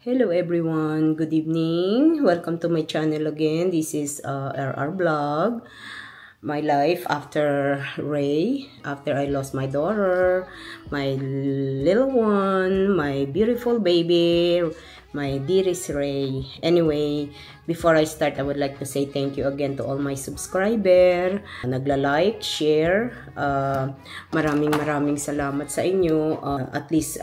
Hello everyone, good evening. Welcome to my channel again. This is RR Vlog. My life after Ray, after I lost my daughter, my little one, my beautiful baby, my dearest Ray. Anyway, before I start, I would like to say thank you again to all my subscriber, nagla-like, share. Maraming salamat sa inyo. At least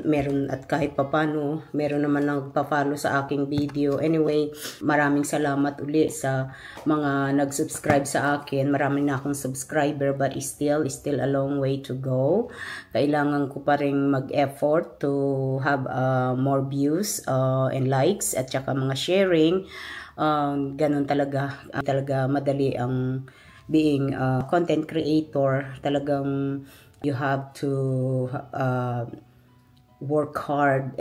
meron at kahit papano, meron naman nagpa-follow sa aking video. Anyway, maraming salamat uli sa mga nag-subscribe sa akin. Marami na akong subscriber but still a long way to go. Kailangan ko pa rin mag-effort to have more views and likes at saka mga sharing. Ganun talaga madali ang being a content creator. Talagang you have to work hard.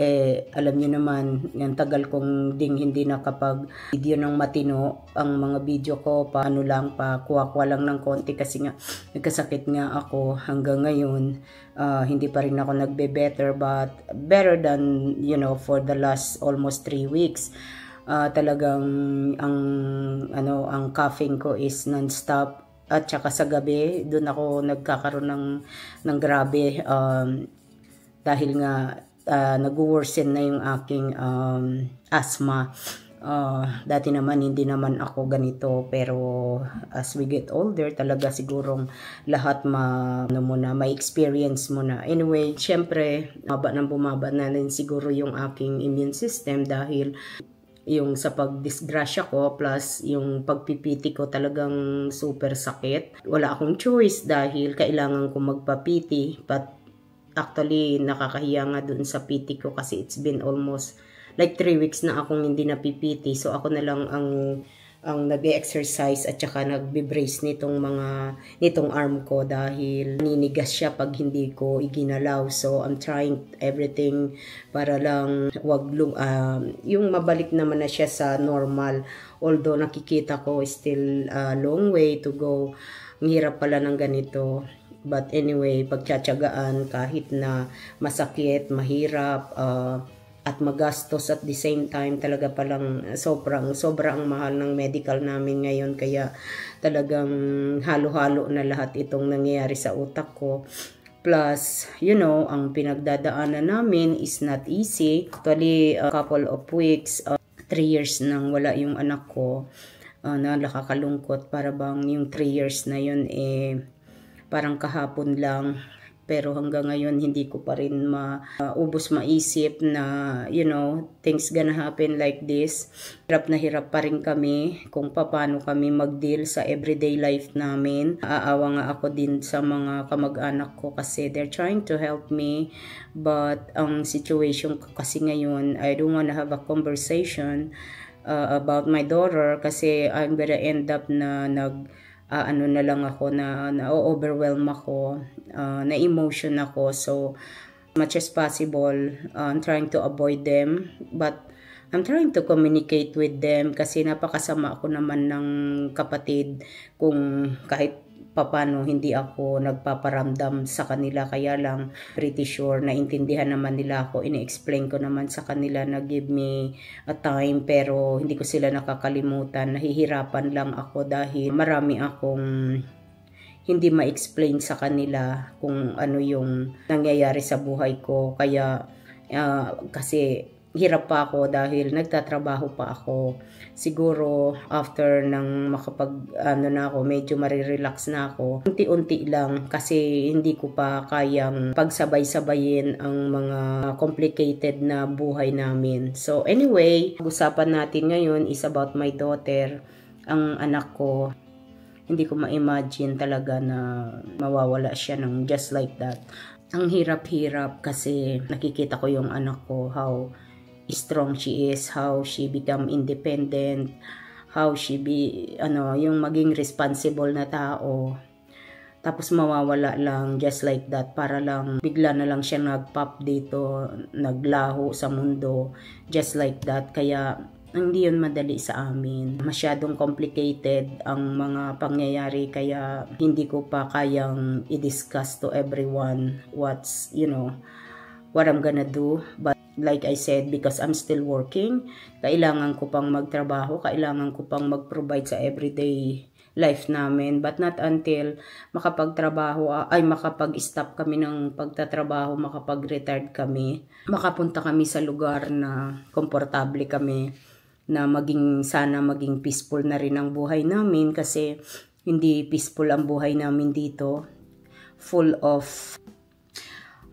Alam niyo naman, yung tagal kong hindi nakapag video ng matino. Ang mga video ko, paano lang, kuha lang ng konti kasi nga, nagkasakit nga ako hanggang ngayon. Hindi pa rin ako nagbe-better, but better than, for the last almost 3 weeks. Talagang, ang coughing ko is non-stop. At saka sa gabi, doon ako nagkakaroon ng grabe, dahil nga nag-worsen na yung aking asthma. Dati naman hindi naman ako ganito, pero as we get older talaga sigurong lahat may experience mo na. Anyway, syempre bumaba na rin siguro yung aking immune system dahil yung sa pagdisgrasya ko plus yung pagpipiti ko talagang super sakit. Wala akong choice dahil kailangan ko magpapiti, but actually, nakakahiya nga dun sa PT ko kasi it's been almost like 3 weeks na akong hindi napipiti. So, ako na lang ang nag-exercise at saka nagbe-brace nitong arm ko dahil ninigas siya pag hindi ko iginalaw. So, I'm trying everything para lang yung mabalik naman na siya sa normal. Although, nakikita ko still a long way to go. Ang hirap pala ng ganito. But anyway, pagtsatsagaan kahit na masakit, mahirap, at magastos at the same time, talaga palang sobrang mahal ng medical namin ngayon. Kaya talagang halo-halo na lahat itong nangyayari sa utak ko. Plus, ang pinagdadaanan namin is not easy. Actually, a couple of weeks, 3 years nang wala yung anak ko, na nakakalungkot. Para bang yung 3 years na yun parang kahapon lang, pero hanggang ngayon hindi ko pa rin maisip na things gonna happen like this. Hirap na hirap pa rin kami kung paano kami mag-deal sa everyday life namin. Aawa nga ako din sa mga kamag-anak ko kasi they're trying to help me, but ang situation ko kasi ngayon, I don't wanna have a conversation about my daughter kasi I'm gonna end up na na lang ako na overwhelm ako, na emotion ako. So much as possible, I'm trying to avoid them, but I'm trying to communicate with them kasi napakasama ako naman ng kapatid kung kahit papano hindi ako nagpaparamdam sa kanila. Kaya lang pretty sure na intindihan naman nila ako, ini-explain ko naman sa kanila na give me a time, pero hindi ko sila nakakalimutan. Nahihirapan lang ako dahil marami akong hindi ma-explain sa kanila kung ano yung nangyayari sa buhay ko. Kaya kasi hirap pa ako dahil nagtatrabaho pa ako. Siguro after nang na ako, medyo marirelax na ako. Unti-unti lang kasi hindi ko pa kayang pagsabay-sabayin ang mga complicated na buhay namin. So anyway, usapan natin ngayon is about my daughter, ang anak ko. Hindi ko ma-imagine talaga na mawawala siya ng just like that. Ang hirap-hirap kasi nakikita ko yung anak ko, how strong she is, how she become independent, how she yung maging responsible na tao. Tapos mawawala lang just like that, para lang bigla na lang siya nag-pop dito, naglaho sa mundo just like that. Kaya hindi yun madali sa amin. Masyadong complicated ang mga pangyayari, kaya hindi ko pa kayang i-discuss to everyone what's what I'm gonna do. But like I said, because I'm still working, kailangan ko pang magtrabaho, kailangan ko pang mag-provide sa everyday life namin. But not until makapagtrabaho, makapag-stop kami ng pagtatrabaho, makapag-retired kami, makapunta kami sa lugar na komportable kami, na sana maging peaceful na rin ang buhay namin, kasi hindi peaceful ang buhay namin dito. Full of,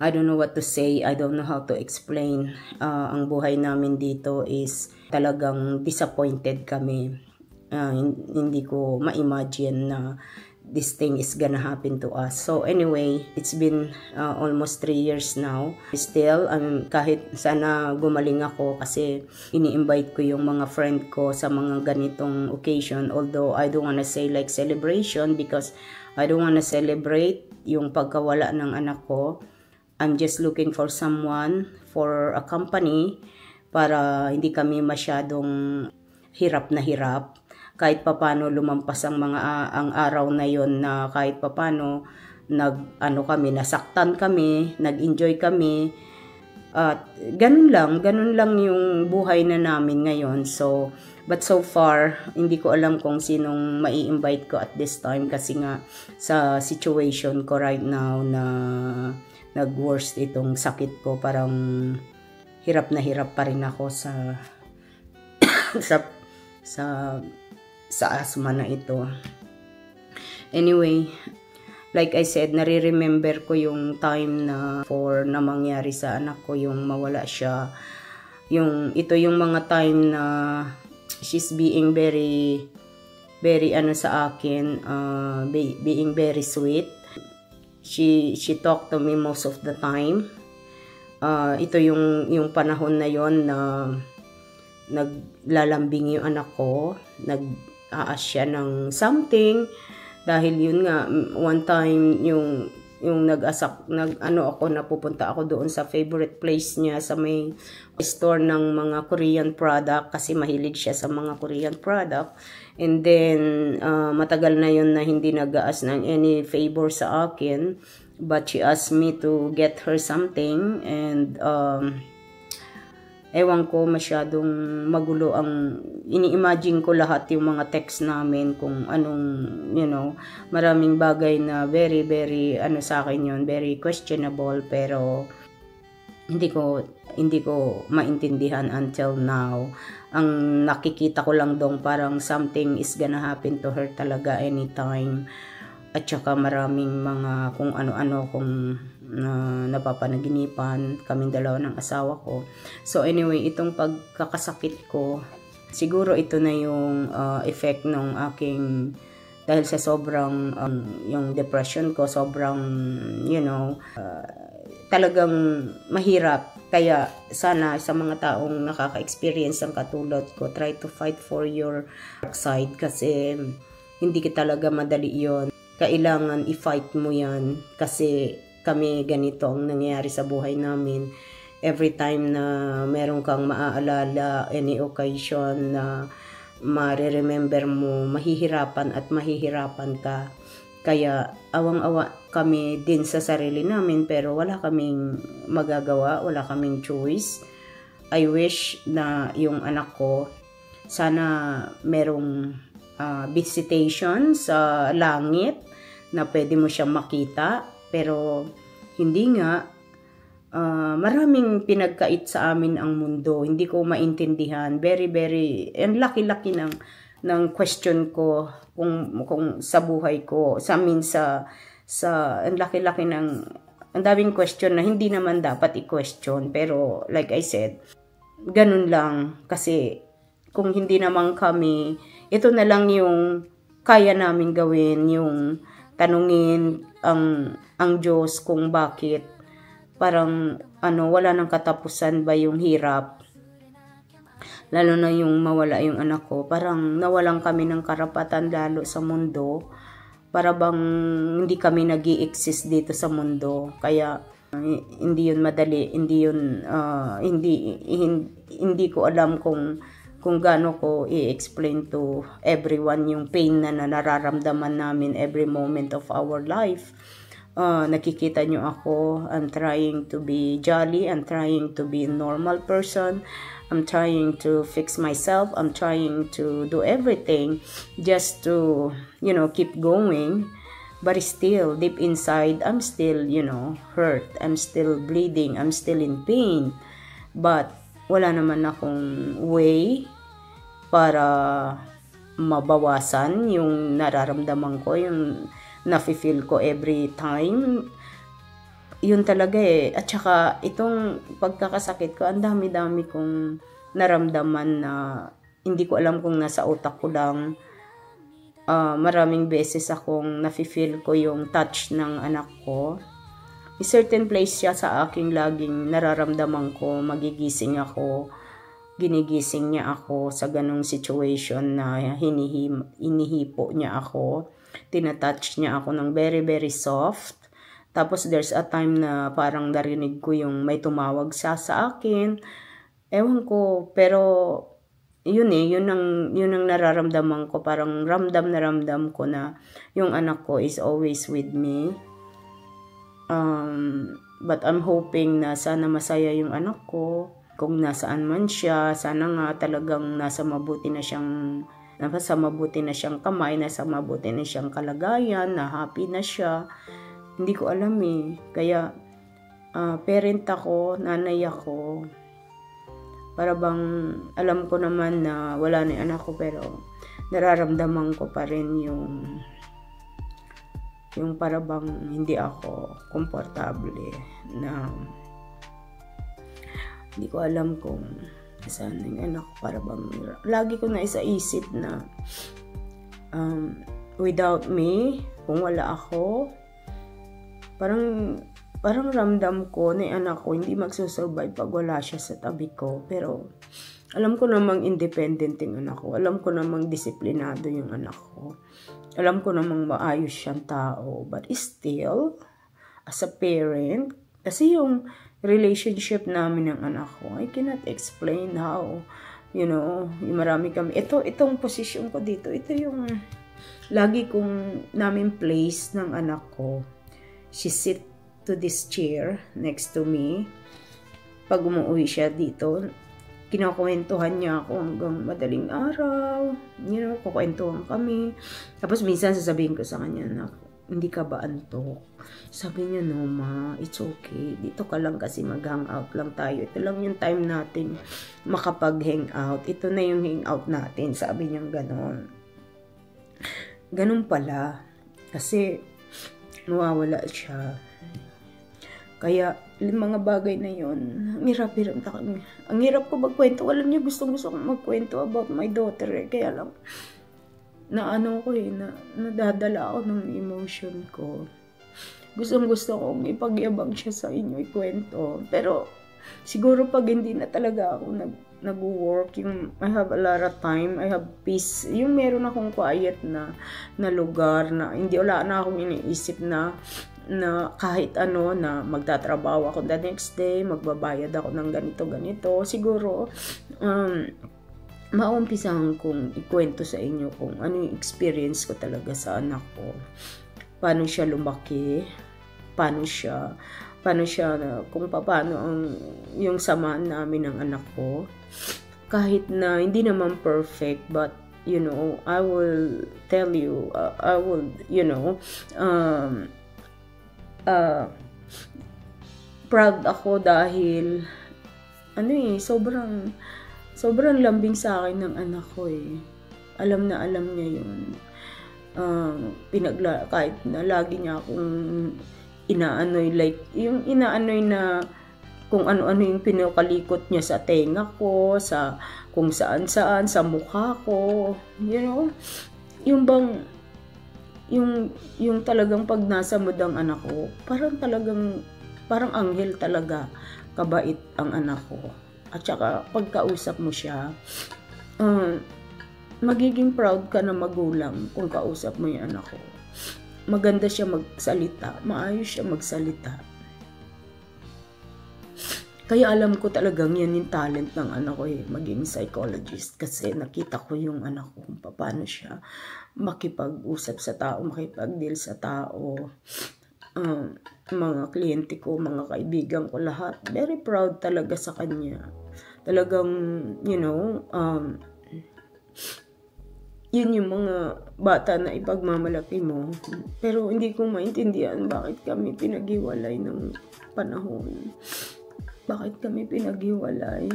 I don't know what to say, I don't know how to explain. Ang buhay namin dito is talagang disappointed kami. Hindi ko ma-imagine na this thing is gonna happen to us. So anyway, it's been almost 3 years now. Still, kahit sana gumaling ako, kasi ini-invite ko yung mga friend ko sa mga ganitong occasion. Although I don't wanna say like celebration, because I don't wanna celebrate yung pagkawala ng anak ko. I'm just looking for someone, for a company, para hindi kami masyadong hirap na hirap. Kahit papano lumampas ang araw na yon, na kahit papano kami, nasaktan kami, nag-enjoy kami. At ganun lang yung buhay na namin ngayon. So, but so far, hindi ko alam kung sinong mai-invite ko at this time, kasi nga sa situation ko right now na nag-worst itong sakit ko, parang hirap na hirap pa rin ako sa asthma na ito. Anyway, like I said, nare-remember ko yung time na mangyari sa anak ko, yung mawala siya. Ito yung mga time na she's being very sa akin, being very sweet. She talked to me most of the time. Ito yung panahon na yon na naglalambing yung anak ko, nag-aas siya ng something, dahil yun nga, one time yung napupunta ako doon sa favorite place niya, sa may store ng mga Korean product, kasi mahilig siya sa mga Korean product. And then matagal na yun na hindi nag-aas ng any favor sa akin, but she asked me to get her something. And ewan ko, masyadong magulo ang ini-imagine ko, lahat yung mga text namin, kung anong, maraming bagay na very sa akin yun, very questionable. Pero hindi ko maintindihan until now. Ang nakikita ko lang dong parang something is gonna happen to her talaga anytime. At saka maraming mga kung ano-ano, kung napapanaginipan kaming dalawa ng asawa ko. So anyway, itong pagkakasakit ko, siguro ito na yung effect ng aking, dahil sa sobrang yung depression ko, sobrang talagang mahirap. Kaya sana sa mga taong nakaka-experience ng katulad ko, try to fight for your side, kasi hindi talaga madali yon. Kailangan i-fight mo yan, kasi kami ganito ang nangyayari sa buhay namin. Every time na meron kang maaalala, any occasion na ma-remember mo, mahihirapan ka. Kaya awang-awa kami din sa sarili namin, pero wala kaming magagawa, wala kaming choice. I wish na yung anak ko, sana merong visitation sa langit na pwede mo siyang makita, pero hindi nga. Maraming pinagkait sa amin ang mundo, hindi ko maintindihan. Very and laki-laki ng question ko kung sa buhay ko, sa ang laki-laki ang daming question na hindi naman dapat i-question. Pero like I said, ganun lang, kasi kung hindi naman kami, ito na lang yung kaya namin gawin, yung tanungin ang Diyos kung bakit parang wala nang katapusan ba yung hirap, lalo na yung mawala yung anak ko. Parang nawalan kami ng karapatan lalo sa mundo, para bang hindi kami nag-i-exist dito sa mundo. Kaya hindi yun madali, hindi ko alam kung gaano ko i-explain to everyone yung pain na nararamdaman namin every moment of our life. nakikita nyo ako, I'm trying to be jolly, I'm trying to be a normal person, I'm trying to fix myself, I'm trying to do everything just to, keep going. But still, deep inside, I'm still, hurt. I'm still bleeding. I'm still in pain. But, wala naman akong way para mabawasan yung nararamdaman ko, yung nafe-feel ko every time. Yun talaga eh. At saka, itong pagkakasakit ko, ang dami-dami kong naramdaman na hindi ko alam kung nasa utak ko lang. Maraming beses akong nafe-feel ko yung touch ng anak ko. A certain place siya sa aking laging nararamdaman ko, magigising ako, ginigising niya ako sa ganong situation na inihipo niya ako, tinatouch niya ako ng very very soft. Tapos there's a time na parang narinig ko yung may tumawag sa akin. Ewan ko, pero yun ang nararamdaman ko, parang ramdam na ramdam ko na yung anak ko is always with me. But I'm hoping na sana masaya yung anak ko, kung nasaan man siya, sana nga talagang nasa mabuti na siyang kamay, nasa mabuti na siyang kalagayan, na happy na siya. Hindi ko alam eh, kaya parent ako, nanay ako. Para bang alam ko naman na wala na yung anak ko, pero nararamdaman ko pa rin yung para bang hindi ako komportable na hindi ko alam kung saan yung anak ko. Para bang lagi ko na isip na without me, kung wala ako, parang ramdam ko na yung anak ko hindi magsusurvive pag wala siya sa tabi ko. Pero alam ko namang independent yung anak ko. Alam ko namang disiplinado yung anak ko. Alam ko namang maayos siyang tao. But still, as a parent, kasi yung relationship namin ng anak ko, I cannot explain how, yung marami kami. Itong posisyon ko dito, ito yung lagi kong namin place ng anak ko. She sit to this chair next to me. Pag umuwi siya dito, kinakwentuhan niya ako hanggang madaling araw. Kukwentuhan kami. Tapos minsan sasabihin ko sa kanya na, hindi ka ba antok? Sabi niya, no ma, it's okay. Dito ka lang kasi mag-hangout lang tayo. Ito lang yung time natin makapag-hangout. Ito na yung hangout natin. Sabi niya ganon. Ganon pala. Kasi mawawala siya. Kaya, yung mga bagay na yun, ang hirap ko magkwento. Alam niyo, gusto ko magkwento about my daughter eh. Kaya lang, nadadala ako ng emotion ko. Gusto kong ipagyabang siya sa inyo, ikwento. Pero, siguro pag hindi na talaga ako nag-work, I have a lot of time, I have peace, yung meron akong quiet na lugar na hindi wala na akong iniisip na kahit ano, na magtatrabaho ako the next day, magbabayad ako ng ganito. Siguro, maumpisahan kong ikwento sa inyo kung ano yung experience ko talaga sa anak ko. Paano siya lumaki, paano siya, kung paano yung samahan namin ng anak ko. Kahit na hindi naman perfect, but, I will tell you, proud ako dahil sobrang lambing sa akin ng anak ko eh. Alam niya yun. Kahit na lagi niya akong inaanoy, like yung inaanoy na kung ano-ano yung pinukalikot niya sa tenga ko, sa kung saan-saan, sa mukha ko, yung bang yung talagang pag nasa mood ang anak ko, parang anghel talaga, kabait ang anak ko. At saka pagkausap mo siya, magiging proud ka na magulang kung kausap mo yung anak ko. Maganda siya magsalita, maayos siya magsalita. Kaya alam ko talagang yan yung talent ng anak ko maging psychologist. Kasi nakita ko yung anak ko kung paano siya makipag-usap sa tao, makipag-deal sa tao. mga kliyente ko, mga kaibigan ko, lahat. Very proud talaga sa kanya. Talagang, yun yung mga bata na ipagmamalaki mo. Pero hindi ko maintindihan bakit kami pinaghiwalay ng panahon. Bakit kami pinaghiwalay?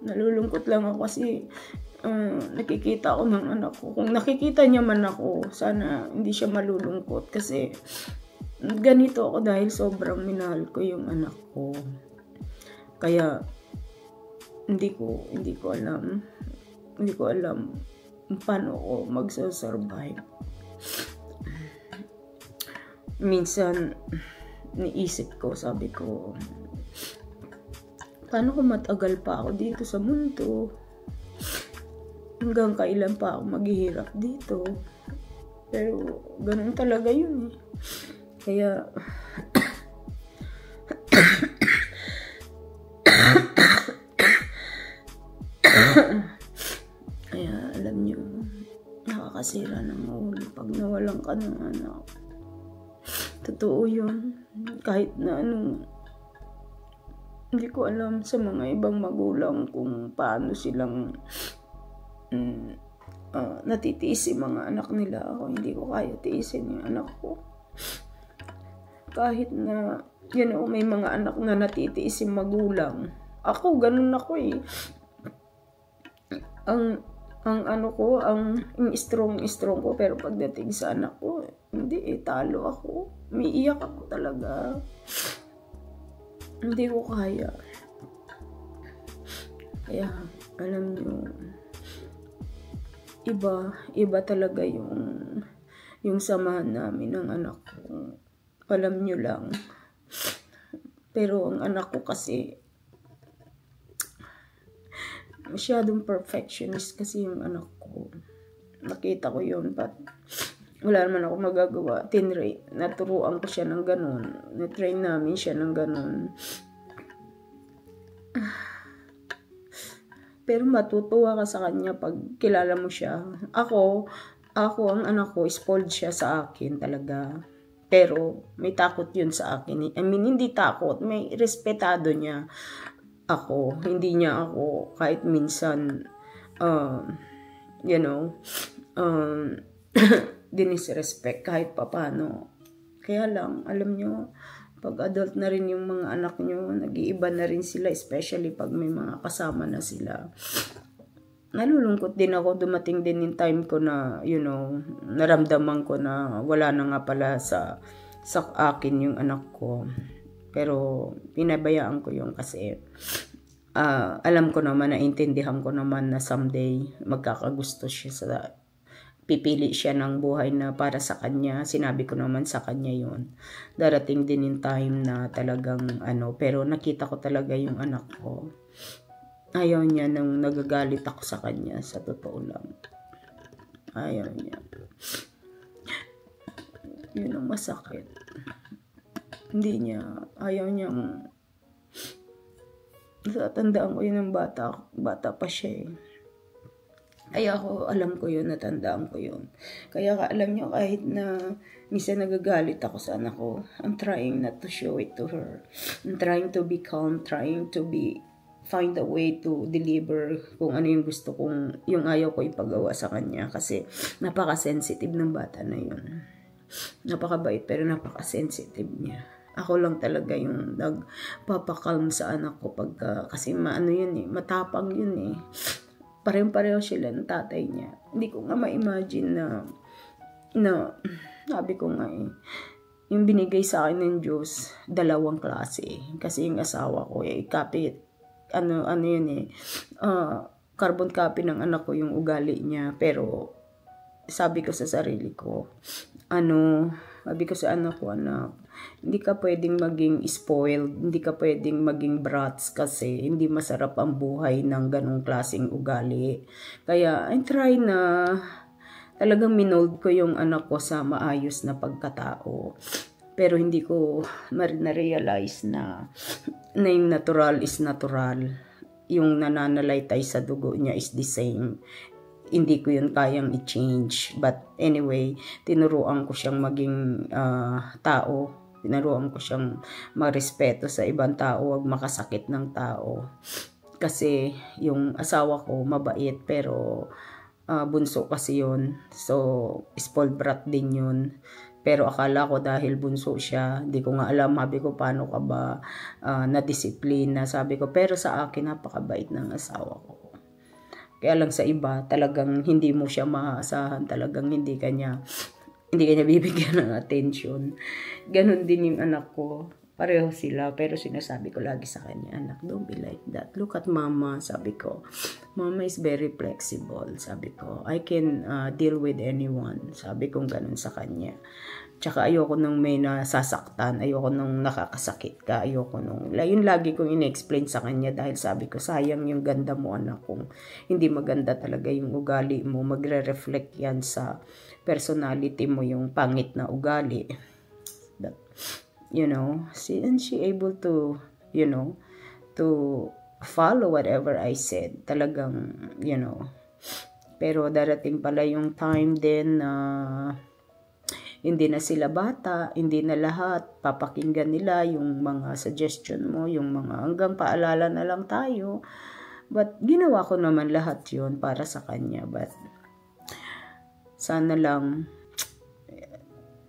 Nalulungkot lang ako kasi nakikita ko ng anak ko. Kung nakikita niya man ako, sana hindi siya malulungkot kasi ganito ako dahil sobrang minahal ko yung anak ko. Kaya hindi ko alam paano ko magsasurvive. Minsan niisip ko, sabi ko, paano ko matagal pa ako dito sa mundo? Hanggang kailan pa ako maghihirap dito? Pero ganun talaga yun eh. Kaya alam nyo, nakakasira ng ulo pag nawalan ka ng anak. Totoo yun. Kahit na hindi ko alam sa mga ibang magulang kung paano silang natitiis yung mga anak nila. Ako hindi ko kaya tiisin yung anak ko. Kahit na may mga anak na natitiis yung magulang. Ako, ganun ako eh. Ang strong ko, pero pagdating sa anak ko, hindi talo ako. Umiiyak ako talaga. Hindi ko kaya. Kaya, alam nyo, iba talaga yung samahan namin ng anak ko. Alam nyo lang. Pero ang anak ko kasi, masyadong perfectionist kasi yung anak ko. Nakita ko yun, but wala naman ako magagawa. Naturuan ko siya ng ganun. Na-train namin siya ng ganun. Pero matutuwa ka sa kanya pag kilala mo siya. Ako, ang anak ko, spoiled siya sa akin talaga. Pero may takot yun sa akin. I mean, hindi takot. May respetado niya ako. Hindi niya ako kahit minsan, dinisrespect kahit papano. Kaya lang, alam nyo, pag adult na rin yung mga anak nyo, nag-iiba na rin sila, especially pag may mga kasama na sila. Nalulungkot din ako, dumating din yung time ko na, naramdaman ko na wala na nga pala sa akin yung anak ko. Pero pinabayaan ko yung kasi alam ko naman, naintindihan ko naman na someday magkakagusto siya pipili siya ng buhay na para sa kanya. Sinabi ko naman sa kanya yun. Darating din yung time na talagang pero nakita ko talaga yung anak ko. Ayaw niya nang nagagalit ako sa kanya, sa totoo lang. Ayaw niya. Yun ang masakit. Ayaw niya. Natandaan ko yun ng bata pa siya eh. Kaya alam ko yun, natandaan ko yun. Kaya alam niyo, kahit na minsan nagagalit ako sa anak ko, I'm trying not to show it to her. I'm trying to be calm, trying to find a way to deliver kung ano yung gusto kong, yung ayaw ko ipagawa sa kanya. Kasi napaka-sensitive ng bata na yun. Napakabait pero napaka-sensitive niya. Ako lang talaga yung nagpapakalm sa anak ko kasi matapang yun eh. Parehong-pareho sila ng tatay niya. Hindi ko nga ma-imagine na sabi ko nga yung binigay sa akin ng Diyos, 2 klase. Kasi yung asawa ko, carbon copy ng anak ko yung ugali niya. Pero sabi ko sa sarili ko, sabi ko sa anak ko, hindi ka pwedeng maging spoiled, hindi ka pwedeng maging brats kasi hindi masarap ang buhay ng ganong klaseng ugali. Kaya I try na talagang minold ko yung anak ko sa maayos na pagkatao. Pero hindi ko na-realize na yung natural is natural. Yung nananalaytay sa dugo niya is the same. hindi ko yun kayang i-change. But anyway, tinuruan ko siyang maging tao. Tinuruan ko siyang marespeto sa ibang tao, wag makasakit ng tao. Kasi yung asawa ko mabait, pero bunso kasi yun. So, spoiled brat din yun. Pero akala ko dahil bunso siya, di ko nga alam, sabi ko, paano ka ba na-disiplina, sabi ko. Pero sa akin, napakabait ng asawa ko. Kaya lang sa iba, talagang hindi mo siya maaasahan, talagang hindi kanya bibigyan ng attention. Ganon din yung anak ko. Pareho sila, pero sinasabi ko lagi sa kanya, anak, don't be like that. Look at mama, sabi ko. Mama is very flexible, sabi ko. I can deal with anyone, sabi ko ganon sa kanya. Tsaka ayoko nung may nasasaktan, ayoko nung nakakasakit ka, ayoko nung, yun lagi kong in-explain sa kanya dahil sabi ko, sayang yung ganda mo anak, kung hindi maganda talaga yung ugali mo, magre-reflect yan sa personality mo, yung pangit na ugali. But, you know, and she able to, you know, to follow whatever I said, talagang, you know. Pero darating pala yung time din na hindi na sila bata, hindi na lahat papakinggan nila yung mga suggestion mo, yung mga hanggang paalala na lang tayo. But ginawa ko naman lahat yun para sa kanya. But sana lang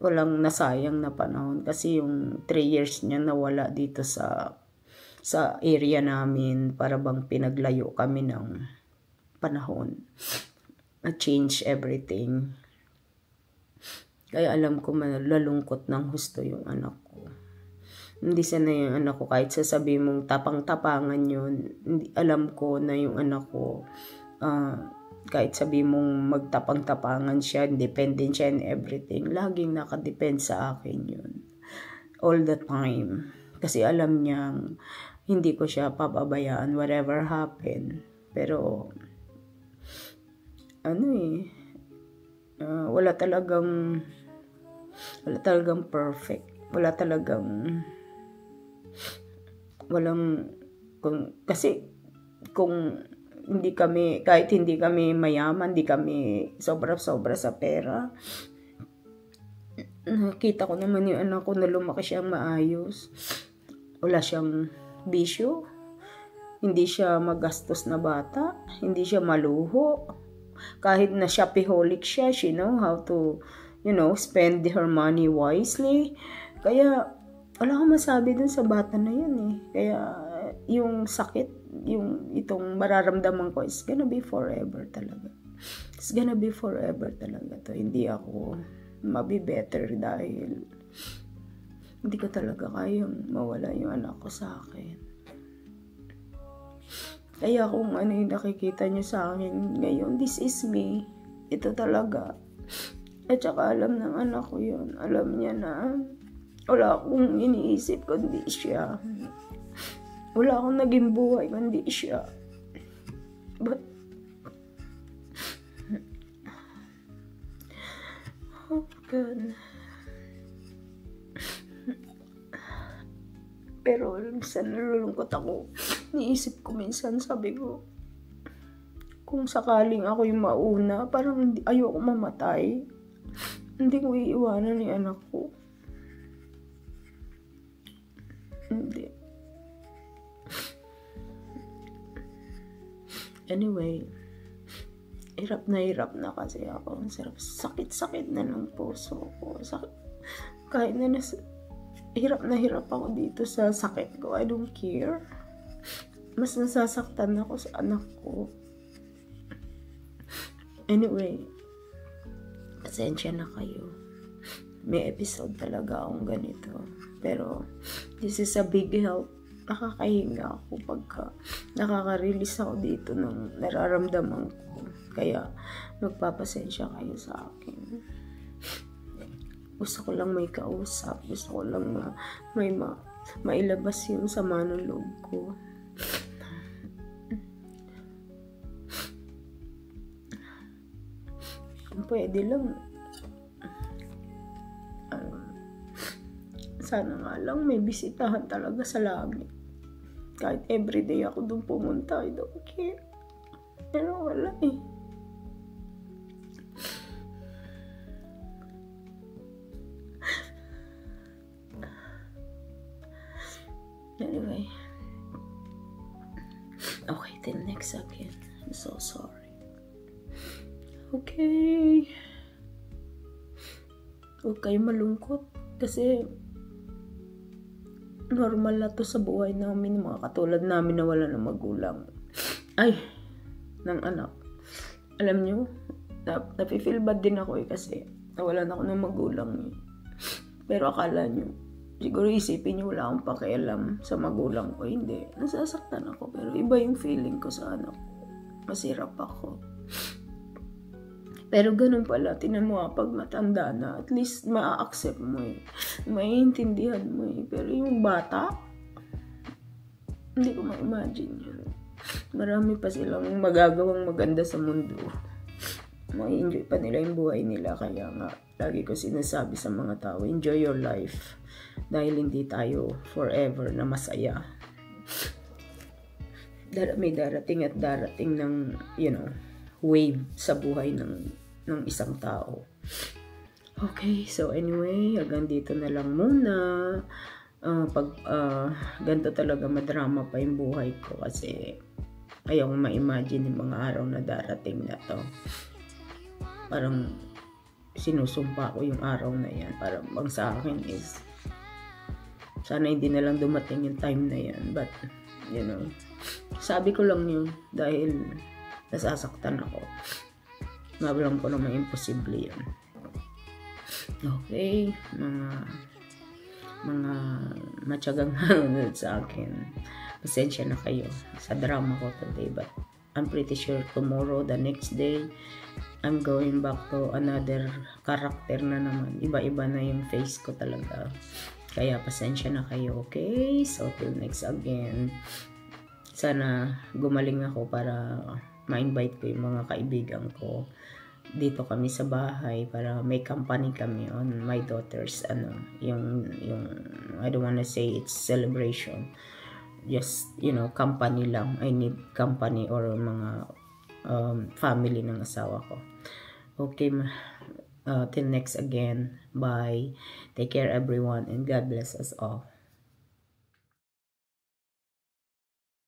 walang nasayang na panahon, kasi yung 3 years niya nawala dito sa area namin, para bang pinaglayo kami ng panahon. Na-change everything. Kaya alam ko malalungkot ng husto yung anak ko. Hindi sana yung anak ko, kahit sasabihin mong tapang-tapangan yun, alam ko na yung anak ko, kahit sabihin mong magtapang-tapangan siya, independent siya and everything, laging nakadepend sa akin yun. All the time. Kasi alam niyang hindi ko siya pababayaan whatever happen. Pero, wala talagang perfect. Kasi kung hindi kami, kahit hindi kami mayaman, hindi kami sobra-sobra sa pera, nakita ko naman yung anak ko na lumaki siyang maayos. Wala siyang bisyo. Hindi siya magastos na bata. Hindi siya maluho. Kahit na shopaholic siya, she know how to, spend her money wisely. Kaya, wala akong masabi dun sa bata na yun eh. Kaya, yung sakit, itong mararamdaman ko is gonna be forever talaga. It's gonna be forever talaga to. Hindi ako mabibetter dahil hindi ko talaga kayang mawala yung anak ko sa akin. Kaya kung ano yung nakikita niyo sa akin ngayon, this is me. Ito talaga. At saka alam ng anak ko yun. Alam niya na wala akong iniisip kundi siya. Wala akong naging buhay kundi siya. But, oh God. Pero minsan nalulungkot ako. Niisip ko minsan, sabi ko, kung sakaling ako yung mauna, parang ayoko mamatay. Hindi ko iiwanan yung anak ko. Hindi. Anyway, hirap na kasi ako. Sakit-sakit na ng puso ko. Kahit na hirap ako dito sa sakit ko. I don't care. Mas nasasaktan ako sa anak ko. Anyway, pasensya na kayo. May episode talaga akong ganito. Pero, this is a big help. Nakakahinga ako pagka nakaka-release ako dito ng nararamdaman ko. Kaya, magpapasensya kayo sa akin. Gusto ko lang may kausap. Gusto ko lang mailabas yung sama ng loob ko. Kung pwede lang, sana nga lang may bisitahan talaga sa langit. Kahit everyday ako doon pumunta, I don't care. Pero wala eh. Okay, till next again. I'm so sorry. Okay. Huwag kayo malungkot kasi normal na to sa buhay namin, mga katulad namin na wala ng magulang. Ay, ng anak. Alam nyo, napifeel bad din ako kasi nawalan ako ng magulang. Pero akala nyo, siguro isipin nyo wala akong pakialam sa magulang ko. Hindi, nasasaktan ako. Pero iba yung feeling ko sa anak ko. Masirap ako. Pero ganun pala, tinan mo pag matanda na, at least ma-accept mo maiintindihan mo Pero yung bata, hindi ko ma-imagine yun. Marami pa silang magagawang maganda sa mundo. Ma-enjoy pa nila yung buhay nila. Kaya nga, lagi ko sinasabi sa mga tao, enjoy your life. Dahil hindi tayo forever na masaya. May darating at darating ng, wave sa buhay ng isang tao. Okay, so anyway, hanggang dito na lang muna. Ganito talaga madrama pa yung buhay ko kasi ayaw ma-imagine yung mga araw na darating na to. Parang sinusumpa ko yung araw na yan. Parang bang sa akin is sana hindi na lang dumating yung time na yan. But, sabi ko lang yun dahil nasasaktan ako. Mabalang ko naman imposible yun. Okay, mga matyagang nanonood sa akin. Pasensya na kayo sa drama ko today, but I'm pretty sure tomorrow, the next day, I'm going back to another character na naman. Iba-iba na yung face ko talaga. Kaya pasensya na kayo, okay? So, till next again. Sana gumaling ako para ma-invite ko yung mga kaibigan ko. Dito kami sa bahay para may company kami on my daughter's yung I don't wanna say it's celebration, just company lang. I need company or mga family ng asawa ko. Okay, till next again, bye, take care everyone, and God bless us all.